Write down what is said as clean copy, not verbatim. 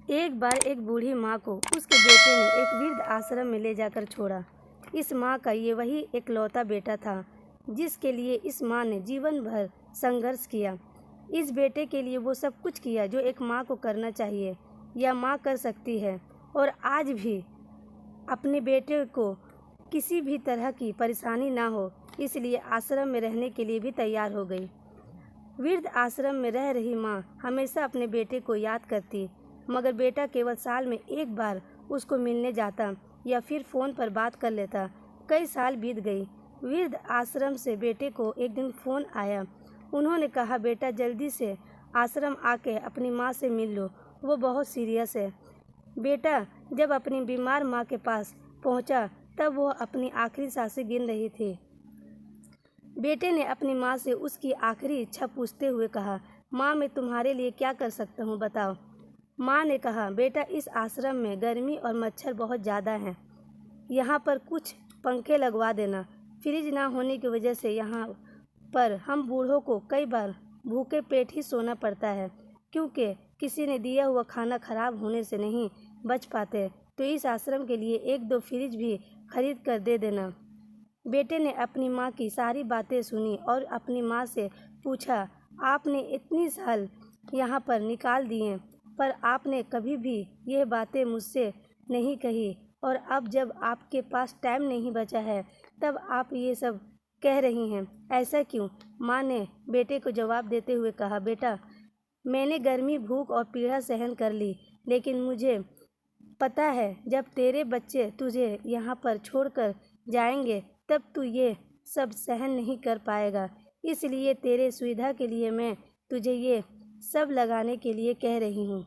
एक बार एक बूढ़ी माँ को उसके बेटे ने एक वृद्ध आश्रम में ले जाकर छोड़ा। इस माँ का ये वही इकलौता बेटा था जिसके लिए इस माँ ने जीवन भर संघर्ष किया। इस बेटे के लिए वो सब कुछ किया जो एक माँ को करना चाहिए या माँ कर सकती है, और आज भी अपने बेटे को किसी भी तरह की परेशानी ना हो इसलिए आश्रम में रहने के लिए भी तैयार हो गई। वृद्ध आश्रम में रह रही माँ हमेशा अपने बेटे को याद करती, मगर बेटा केवल साल में एक बार उसको मिलने जाता या फिर फ़ोन पर बात कर लेता। कई साल बीत गई। वृद्ध आश्रम से बेटे को एक दिन फ़ोन आया। उन्होंने कहा, बेटा जल्दी से आश्रम आके अपनी माँ से मिल लो, वो बहुत सीरियस है। बेटा जब अपनी बीमार माँ के पास पहुँचा तब वह अपनी आखिरी सांसें गिन रही थी। बेटे ने अपनी माँ से उसकी आखिरी इच्छा पूछते हुए कहा, माँ मैं तुम्हारे लिए क्या कर सकता हूँ बताओ। माँ ने कहा, बेटा इस आश्रम में गर्मी और मच्छर बहुत ज़्यादा हैं, यहाँ पर कुछ पंखे लगवा देना। फ्रिज ना होने की वजह से यहाँ पर हम बूढ़ों को कई बार भूखे पेट ही सोना पड़ता है, क्योंकि किसी ने दिया हुआ खाना खराब होने से नहीं बच पाते, तो इस आश्रम के लिए एक दो फ्रिज भी खरीद कर दे देना। बेटे ने अपनी माँ की सारी बातें सुनी और अपनी माँ से पूछा, आपने इतनी साल यहाँ पर निकाल दिए पर आपने कभी भी यह बातें मुझसे नहीं कही, और अब जब आपके पास टाइम नहीं बचा है तब आप ये सब कह रही हैं, ऐसा क्यों? माँ ने बेटे को जवाब देते हुए कहा, बेटा मैंने गर्मी, भूख और पीड़ा सहन कर ली, लेकिन मुझे पता है जब तेरे बच्चे तुझे यहाँ पर छोड़कर जाएंगे तब तू ये सब सहन नहीं कर पाएगा, इसलिए तेरे सुविधा के लिए मैं तुझे ये सब लगाने के लिए कह रही हूँ।